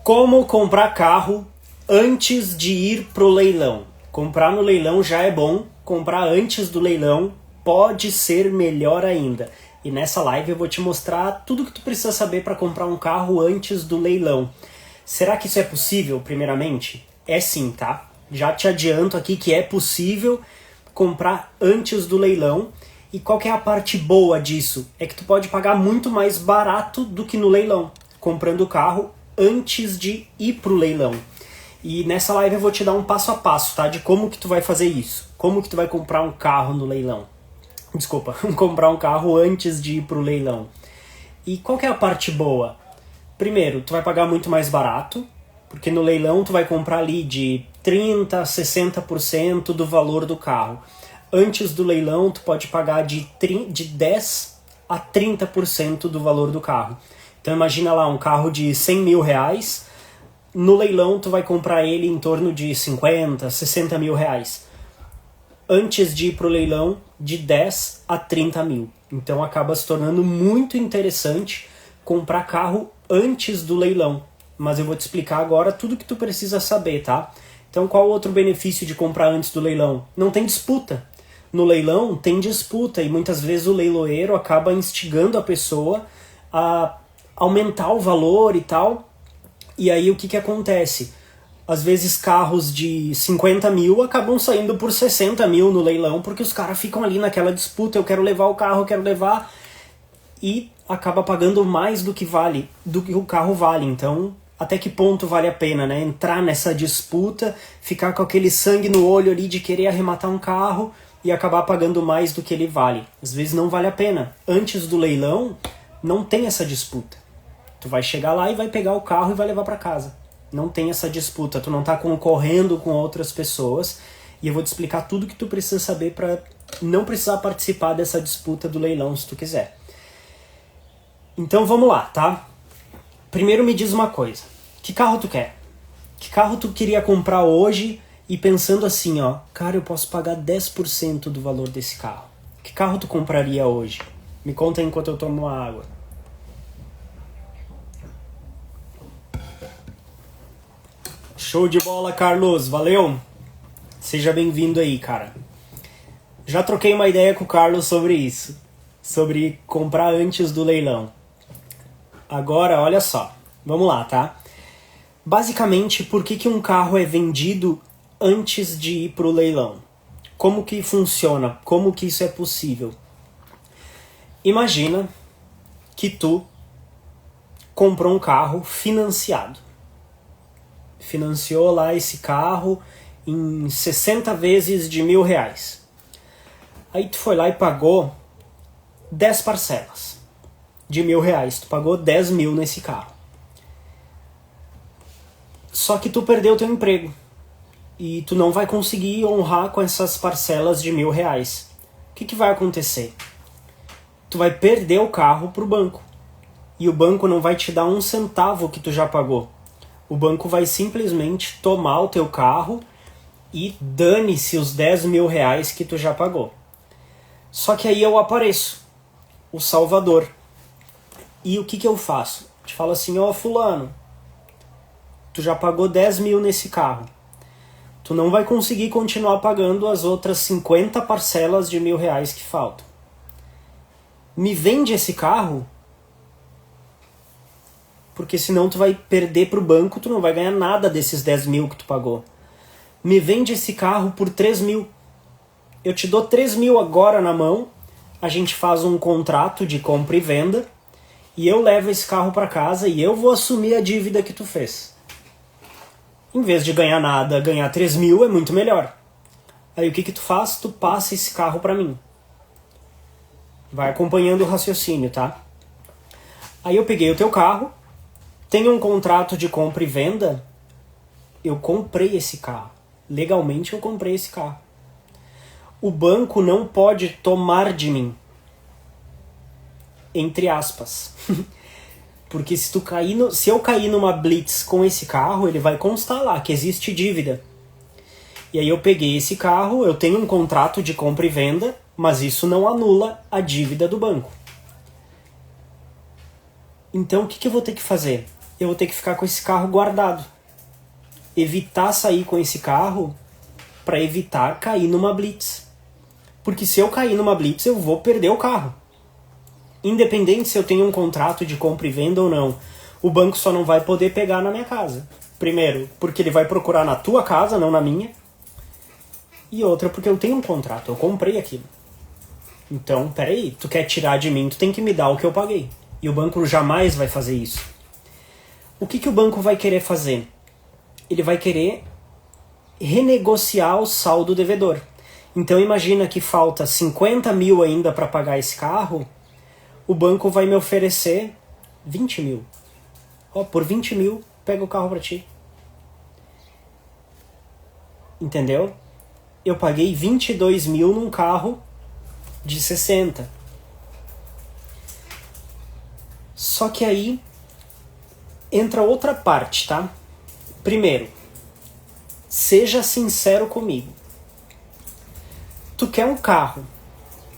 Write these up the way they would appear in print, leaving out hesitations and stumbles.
Como comprar carro antes de ir pro leilão? Comprar no leilão já é bom, comprar antes do leilão pode ser melhor ainda. E nessa live eu vou te mostrar tudo que tu precisa saber para comprar um carro antes do leilão. Será que isso é possível, primeiramente? É sim, tá? Já te adianto aqui que é possível comprar antes do leilão. E qual que é a parte boa disso? É que tu pode pagar muito mais barato do que no leilão, comprando o carro antes de ir pro leilão. E nessa live eu vou te dar um passo a passo, tá? De como que tu vai fazer isso. Como que tu vai comprar um carro no leilão. Desculpa, comprar um carro antes de ir pro leilão. E qual que é a parte boa? Primeiro, tu vai pagar muito mais barato, porque no leilão tu vai comprar ali de 30% a 60% do valor do carro. Antes do leilão tu pode pagar de 10% a 30% do valor do carro. Então imagina lá um carro de 100 mil reais, no leilão tu vai comprar ele em torno de 50, 60 mil reais. Antes de ir pro leilão, de 10 a 30 mil. Então acaba se tornando muito interessante comprar carro antes do leilão. Mas eu vou te explicar agora tudo que tu precisa saber, tá? Então qual o outro benefício de comprar antes do leilão? Não tem disputa. No leilão tem disputa e muitas vezes o leiloeiro acaba instigando a pessoa a aumentar o valor e tal. E aí o que acontece? Às vezes carros de 50 mil acabam saindo por 60 mil no leilão, porque os caras ficam ali naquela disputa, eu quero levar o carro, eu quero levar, e acaba pagando mais do que o carro vale. Então, até que ponto vale a pena, né? Entrar nessa disputa, ficar com aquele sangue no olho ali de querer arrematar um carro e acabar pagando mais do que ele vale. Às vezes não vale a pena. Antes do leilão, não tem essa disputa. Tu vai chegar lá e vai pegar o carro e vai levar para casa. Não tem essa disputa, tu não tá concorrendo com outras pessoas. E eu vou te explicar tudo que tu precisa saber para não precisar participar dessa disputa do leilão, se tu quiser. Então vamos lá, tá? Primeiro me diz uma coisa. Que carro tu quer? Que carro tu queria comprar hoje e pensando assim, ó, cara, eu posso pagar 10% do valor desse carro. Que carro tu compraria hoje? Me conta enquanto eu tomo uma água. Show de bola, Carlos. Valeu. Seja bem-vindo aí, cara. Já troquei uma ideia com o Carlos sobre isso. Sobre comprar antes do leilão. Agora, olha só. Vamos lá, tá? Basicamente, por que um carro é vendido antes de ir pro leilão? Como que funciona? Como que isso é possível? Imagina que tu comprou um carro financiado. Financiou lá esse carro em 60 vezes de R$1.000. Aí tu foi lá e pagou 10 parcelas de R$1.000. Tu pagou 10 mil nesse carro. Só que tu perdeu teu emprego. E tu não vai conseguir honrar com essas parcelas de R$1.000. O que vai acontecer? Tu vai perder o carro pro banco. E o banco não vai te dar um centavo que tu já pagou. O banco vai simplesmente tomar o teu carro e dane-se os 10 mil reais que tu já pagou. Só que aí eu apareço, o salvador. E o que eu faço? Te falo assim, ó, fulano, tu já pagou 10 mil nesse carro. Tu não vai conseguir continuar pagando as outras 50 parcelas de R$1.000 que faltam. Me vende esse carro, porque senão tu vai perder pro banco, tu não vai ganhar nada desses 10 mil que tu pagou. Me vende esse carro por 3 mil. Eu te dou 3 mil agora na mão, a gente faz um contrato de compra e venda, e eu levo esse carro para casa e eu vou assumir a dívida que tu fez. Em vez de ganhar nada, ganhar 3 mil é muito melhor. Aí o que tu faz? Tu passa esse carro para mim. Vai acompanhando o raciocínio, tá? Aí eu peguei o teu carro, tenho um contrato de compra e venda, eu comprei esse carro. Legalmente eu comprei esse carro. O banco não pode tomar de mim. Entre aspas. Porque se eu cair numa blitz com esse carro, ele vai constar lá que existe dívida. E aí eu peguei esse carro, eu tenho um contrato de compra e venda, mas isso não anula a dívida do banco. Então o que eu vou ter que fazer? eu vou ter que ficar com esse carro guardado. Evitar sair com esse carro para evitar cair numa blitz. Porque se eu cair numa blitz, eu vou perder o carro. Independente se eu tenho um contrato de compra e venda ou não, o banco só não vai poder pegar na minha casa. Primeiro, porque ele vai procurar na tua casa, não na minha. E outra, porque eu tenho um contrato, eu comprei aquilo. Então, peraí, tu quer tirar de mim, tu tem que me dar o que eu paguei. E o banco jamais vai fazer isso. O que o banco vai querer fazer? Ele vai querer renegociar o saldo devedor. Então imagina que falta 50 mil ainda para pagar esse carro, o banco vai me oferecer 20 mil. Por 20 mil, pega o carro para ti. Entendeu? Eu paguei 22 mil num carro de 60. Só que aí entra outra parte, tá? Primeiro, seja sincero comigo. Tu quer um carro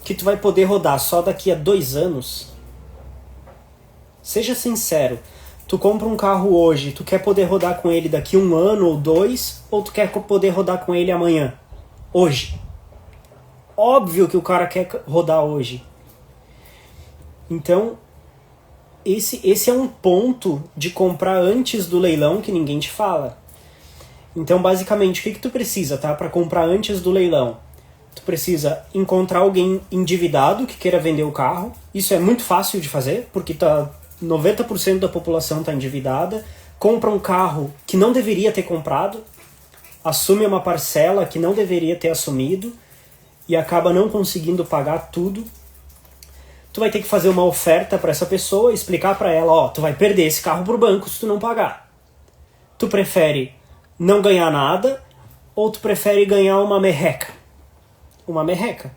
que tu vai poder rodar só daqui a 2 anos? Seja sincero. Tu compra um carro hoje, tu quer poder rodar com ele daqui 1 ano ou 2, ou tu quer poder rodar com ele amanhã? Hoje. Óbvio que o cara quer rodar hoje. Então, esse é um ponto de comprar antes do leilão que ninguém te fala. Então, basicamente, o que tu precisa, tá? Para comprar antes do leilão? Tu precisa encontrar alguém endividado que queira vender o carro. Isso é muito fácil de fazer, porque 90% da população está endividada. Compra um carro que não deveria ter comprado, assume uma parcela que não deveria ter assumido e acaba não conseguindo pagar tudo. Tu vai ter que fazer uma oferta para essa pessoa, explicar para ela, tu vai perder esse carro pro banco se tu não pagar. Tu prefere não ganhar nada ou tu prefere ganhar uma merreca? Uma merreca.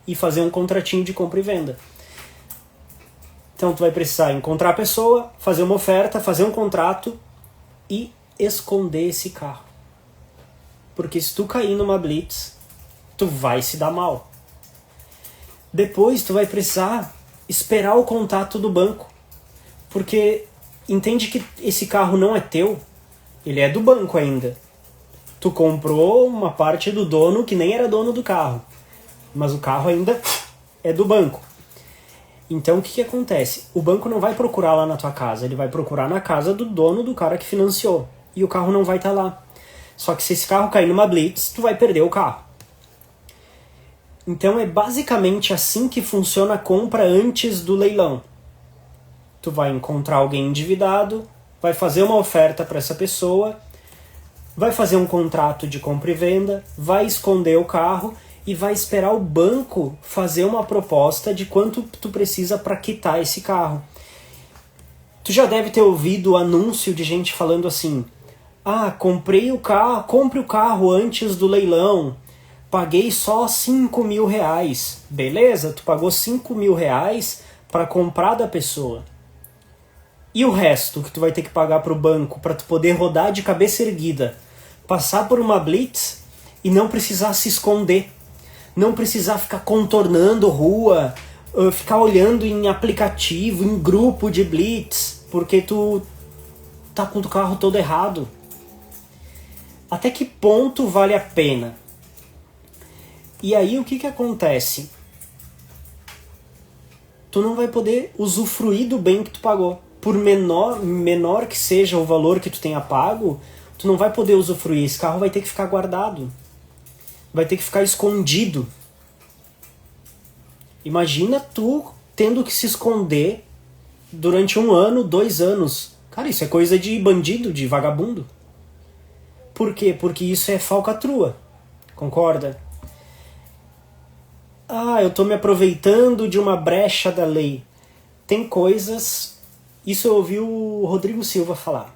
E fazer um contratinho de compra e venda. Então tu vai precisar encontrar a pessoa, fazer uma oferta, fazer um contrato e esconder esse carro. Porque se tu cair numa blitz, tu vai se dar mal. Depois tu vai precisar esperar o contato do banco. Porque entende que esse carro não é teu, ele é do banco ainda. Tu comprou uma parte do dono que nem era dono do carro, mas o carro ainda é do banco. Então o que acontece? O banco não vai procurar lá na tua casa, ele vai procurar na casa do dono do cara que financiou. E o carro não vai estar lá. Só que se esse carro cair numa blitz, tu vai perder o carro. Então é basicamente assim que funciona a compra antes do leilão. Tu vai encontrar alguém endividado, vai fazer uma oferta para essa pessoa, vai fazer um contrato de compra e venda, vai esconder o carro e vai esperar o banco fazer uma proposta de quanto tu precisa para quitar esse carro. Tu já deve ter ouvido o anúncio de gente falando assim: comprei o carro, compre o carro antes do leilão, paguei só 5 mil reais. Beleza, tu pagou 5 mil reais para comprar da pessoa. E o resto que tu vai ter que pagar para o banco para tu poder rodar de cabeça erguida, passar por uma blitz e não precisar se esconder, não precisar ficar contornando rua, ficar olhando em aplicativo, em grupo de blitz, porque tu tá com o carro todo errado. Até que ponto vale a pena? E aí o que acontece? Tu não vai poder usufruir do bem que tu pagou. Por menor que seja o valor que tu tenha pago, tu não vai poder usufruir. Esse carro vai ter que ficar guardado. Vai ter que ficar escondido. Imagina tu tendo que se esconder durante 1 ano, 2 anos. Cara, isso é coisa de bandido, de vagabundo. Por quê? Porque isso é falcatrua. Concorda? Eu tô me aproveitando de uma brecha da lei. Tem coisas... Isso eu ouvi o Rodrigo Silva falar.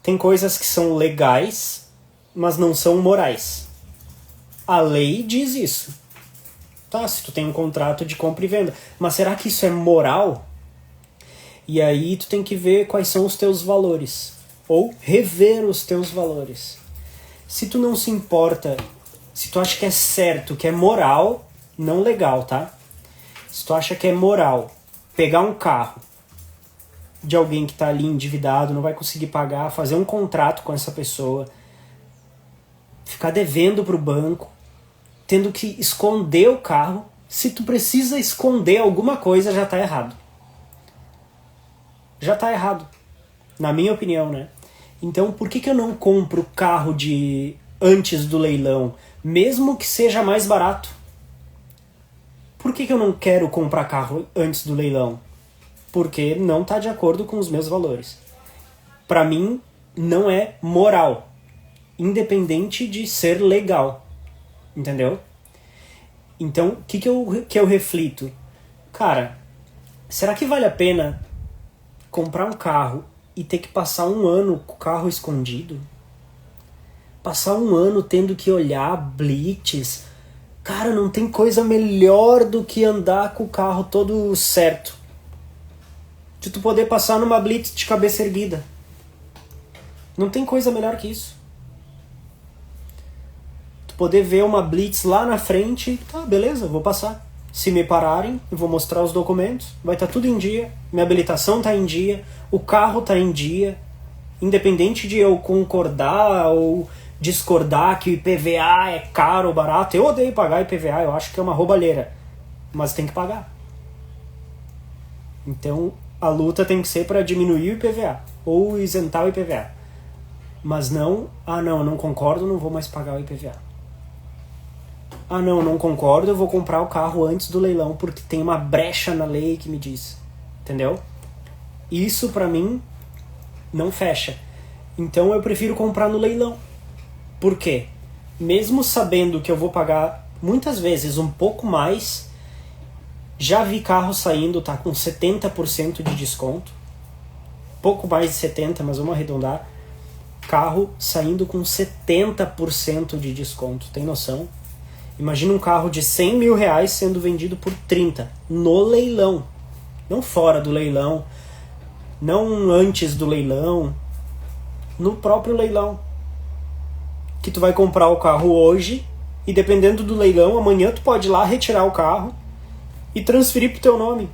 Tem coisas que são legais, mas não são morais. A lei diz isso. Tá, se tu tem um contrato de compra e venda. Mas será que isso é moral? E aí tu tem que ver quais são os teus valores. Ou rever os teus valores. Se tu não se importa, se tu acha que é certo, que é moral, não legal, tá? Se tu acha que é moral pegar um carro, de alguém que está ali endividado, não vai conseguir pagar, fazer um contrato com essa pessoa, ficar devendo para o banco, tendo que esconder o carro. Se tu precisa esconder alguma coisa, já está errado. Já está errado, na minha opinião, né? Então, por que eu não compro o carro antes do leilão, mesmo que seja mais barato? Por que eu não quero comprar carro antes do leilão? Porque não está de acordo com os meus valores. Para mim, não é moral, independente de ser legal, entendeu? Então, o que eu reflito? Cara, será que vale a pena comprar um carro e ter que passar um ano com o carro escondido? Passar um ano tendo que olhar blitz? Cara, não tem coisa melhor do que andar com o carro todo certo. De tu poder passar numa blitz de cabeça erguida. Não tem coisa melhor que isso. Tu poder ver uma blitz lá na frente, tá, beleza, vou passar. Se me pararem, eu vou mostrar os documentos, vai estar tudo em dia, minha habilitação tá em dia, o carro tá em dia, independente de eu concordar ou discordar que o IPVA é caro ou barato. Eu odeio pagar IPVA, eu acho que é uma roubalheira, mas tem que pagar. Então a luta tem que ser para diminuir o IPVA ou isentar o IPVA, mas não, não concordo, não vou mais pagar o IPVA. Não concordo, eu vou comprar o carro antes do leilão porque tem uma brecha na lei que me diz, entendeu? Isso pra mim não fecha. Então eu prefiro comprar no leilão. Por quê? Mesmo sabendo que eu vou pagar muitas vezes um pouco mais, já vi carro saindo, tá com 70% de desconto, pouco mais de 70%, mas vamos arredondar, carro saindo com 70% de desconto, tem noção? Imagina um carro de 100 mil reais sendo vendido por 30 no leilão, não fora do leilão, não antes do leilão, no próprio leilão. Que tu vai comprar o carro hoje e dependendo do leilão, amanhã tu pode ir lá retirar o carro e transferir pro teu nome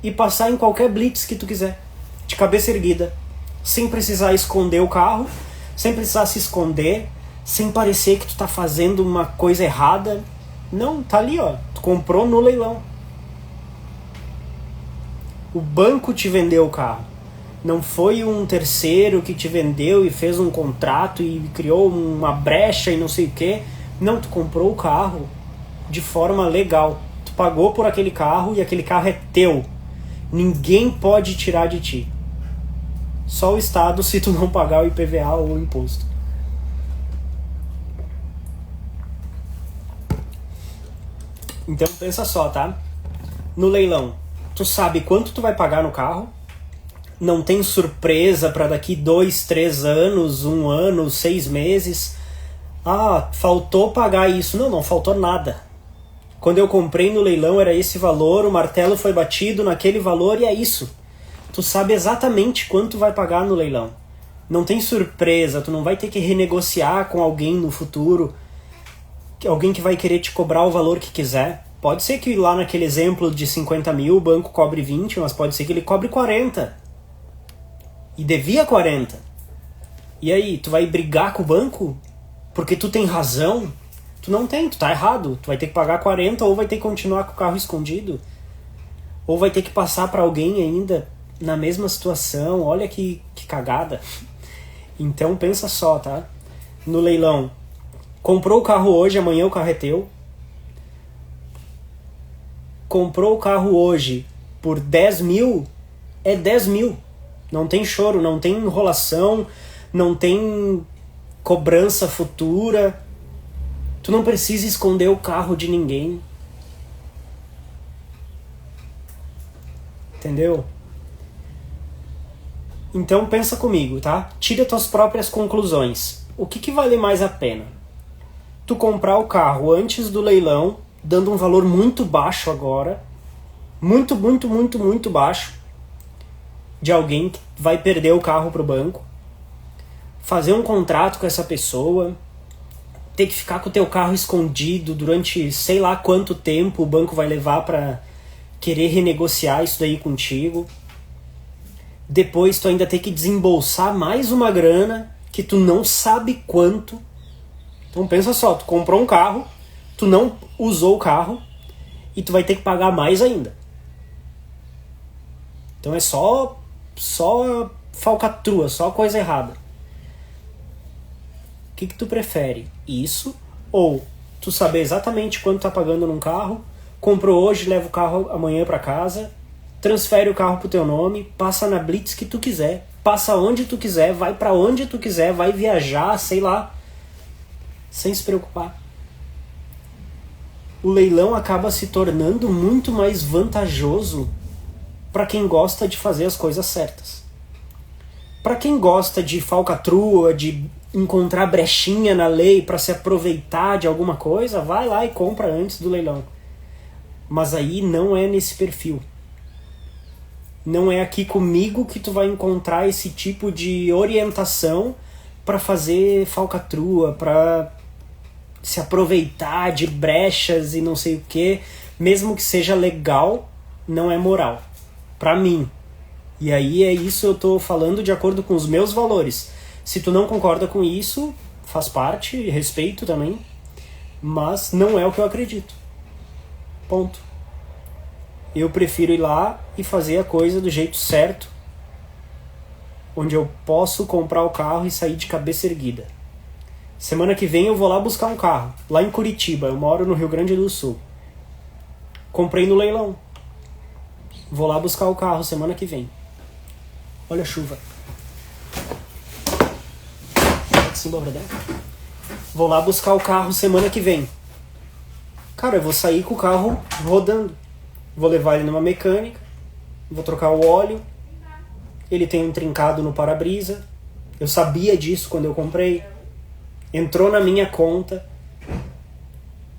e passar em qualquer blitz que tu quiser, de cabeça erguida, sem precisar esconder o carro, sem precisar se esconder, sem parecer que tu tá fazendo uma coisa errada. Não, tá ali, ó, tu comprou no leilão. O banco te vendeu o carro. Não foi um terceiro que te vendeu e fez um contrato e criou uma brecha e não sei o que. Não, tu comprou o carro de forma legal. Tu pagou por aquele carro e aquele carro é teu. Ninguém pode tirar de ti. Só o Estado, se tu não pagar o IPVA ou o imposto. Então pensa só, tá? No leilão, tu sabe quanto tu vai pagar no carro. Não tem surpresa para daqui 2, 3 anos, 1 ano, 6 meses. Faltou pagar isso. Não faltou nada. Quando eu comprei no leilão era esse valor, o martelo foi batido naquele valor e é isso. Tu sabe exatamente quanto vai pagar no leilão. Não tem surpresa, tu não vai ter que renegociar com alguém no futuro, alguém que vai querer te cobrar o valor que quiser. Pode ser que lá naquele exemplo de 50 mil o banco cobre 20, mas pode ser que ele cobre 40. E devia 40. E aí, tu vai brigar com o banco? Porque tu tem razão? Tu não tem, tu tá errado. Tu vai ter que pagar 40 ou vai ter que continuar com o carro escondido. Ou vai ter que passar pra alguém ainda na mesma situação. Olha que cagada. Então pensa só, tá? No leilão, comprou o carro hoje, amanhã o carro é teu. Comprou o carro hoje por 10 mil, é 10 mil. Não tem choro, não tem enrolação, não tem cobrança futura. Tu não precisa esconder o carro de ninguém. Entendeu? Então pensa comigo, tá? Tira tuas próprias conclusões. O que vale mais a pena? Tu comprar o carro antes do leilão, dando um valor muito baixo agora, muito baixo, de alguém que vai perder o carro pro banco, fazer um contrato com essa pessoa, ter que ficar com o teu carro escondido durante sei lá quanto tempo o banco vai levar para querer renegociar isso daí contigo. depois tu ainda tem que desembolsar mais uma grana que tu não sabe quanto. Então pensa só, tu comprou um carro, tu não usou o carro e tu vai ter que pagar mais ainda. Então é só falcatrua, só coisa errada. O que tu prefere? Isso ou tu saber exatamente quanto tá pagando num carro, comprou hoje, leva o carro amanhã para casa, transfere o carro pro teu nome, passa na blitz que tu quiser, passa onde tu quiser, vai para onde tu quiser, vai viajar, sei lá, sem se preocupar. O leilão acaba se tornando muito mais vantajoso para quem gosta de fazer as coisas certas. Para quem gosta de falcatrua, de encontrar brechinha na lei para se aproveitar de alguma coisa, vai lá e compra antes do leilão. Mas aí não é nesse perfil. Não é aqui comigo que tu vai encontrar esse tipo de orientação para fazer falcatrua, para se aproveitar de brechas e não sei o que, mesmo que seja legal, não é moral. Para mim. E aí é isso, eu tô falando de acordo com os meus valores. Se tu não concorda com isso, faz parte, respeito também, mas não é o que eu acredito. Ponto. Eu prefiro ir lá e fazer a coisa do jeito certo, onde eu posso comprar o carro e sair de cabeça erguida. Semana que vem eu vou lá buscar um carro, lá em Curitiba, eu moro no Rio Grande do Sul. Comprei no leilão. Vou lá buscar o carro semana que vem. Olha a chuva. Vou lá buscar o carro semana que vem. Cara, eu vou sair com o carro rodando. Vou levar ele numa mecânica, vou trocar o óleo. Ele tem um trincado no para-brisa. Eu sabia disso quando eu comprei. Entrou na minha conta.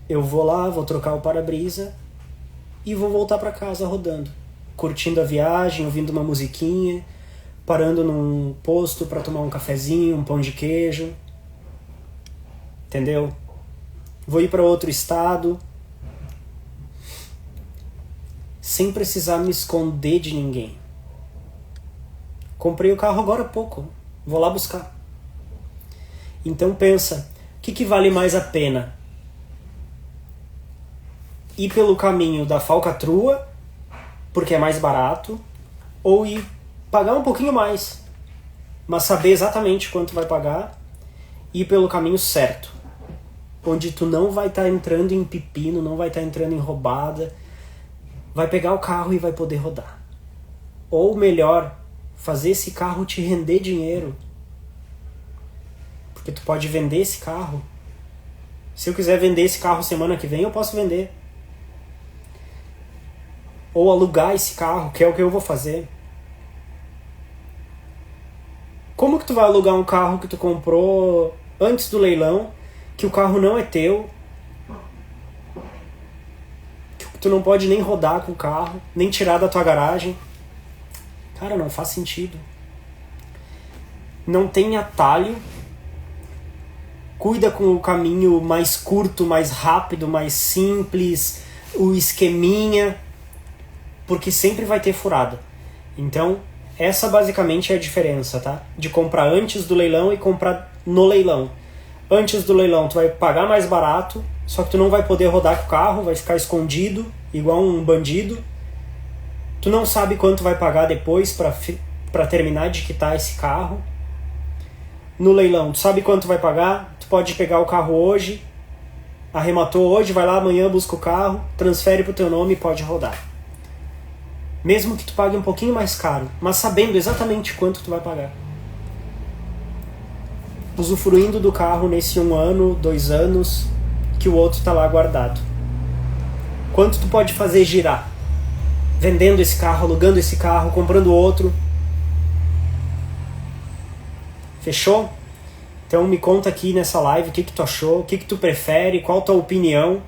Eu vou lá, vou trocar o para-brisa e vou voltar para casa rodando, curtindo a viagem, ouvindo uma musiquinha, parando num posto para tomar um cafezinho, um pão de queijo. Entendeu? Vou ir para outro estado, sem precisar me esconder de ninguém. Comprei o carro agora há pouco, vou lá buscar. Então pensa, o que vale mais a pena? Ir pelo caminho da falcatrua, porque é mais barato, ou ir pagar um pouquinho mais, mas saber exatamente quanto vai pagar, e ir pelo caminho certo, onde tu não vai estar entrando em pepino, não vai estar entrando em roubada, vai pegar o carro e vai poder rodar. Ou melhor, fazer esse carro te render dinheiro, porque tu pode vender esse carro. Se eu quiser vender esse carro semana que vem, eu posso vender. Ou alugar esse carro, que é o que eu vou fazer. Como que tu vai alugar um carro que tu comprou antes do leilão, que o carro não é teu, que tu não pode nem rodar com o carro, nem tirar da tua garagem? Cara, não faz sentido. Não tem atalho. Cuida com o caminho mais curto, mais rápido, mais simples, o esqueminha, porque sempre vai ter furada. Então, essa basicamente é a diferença, tá? De comprar antes do leilão e comprar no leilão. Antes do leilão tu vai pagar mais barato, só que tu não vai poder rodar com o carro, vai ficar escondido, igual um bandido. Tu não sabe quanto vai pagar depois para terminar de quitar esse carro. No leilão, tu sabe quanto vai pagar, tu pode pegar o carro hoje, arrematou hoje, vai lá amanhã, busca o carro, transfere pro teu nome e pode rodar. Mesmo que tu pague um pouquinho mais caro, mas sabendo exatamente quanto tu vai pagar. Usufruindo do carro nesse 1 ano, 2 anos, que o outro tá lá guardado. Quanto tu pode fazer girar? Vendendo esse carro, alugando esse carro, comprando outro. Fechou? Então me conta aqui nessa live o que tu achou, o que tu prefere, qual a tua opinião.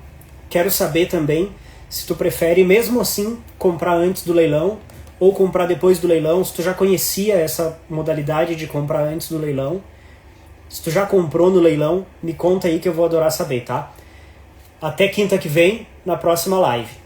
Quero saber também se tu prefere mesmo assim comprar antes do leilão ou comprar depois do leilão, se tu já conhecia essa modalidade de comprar antes do leilão. Se tu já comprou no leilão, me conta aí que eu vou adorar saber, tá? Até quinta que vem, na próxima live.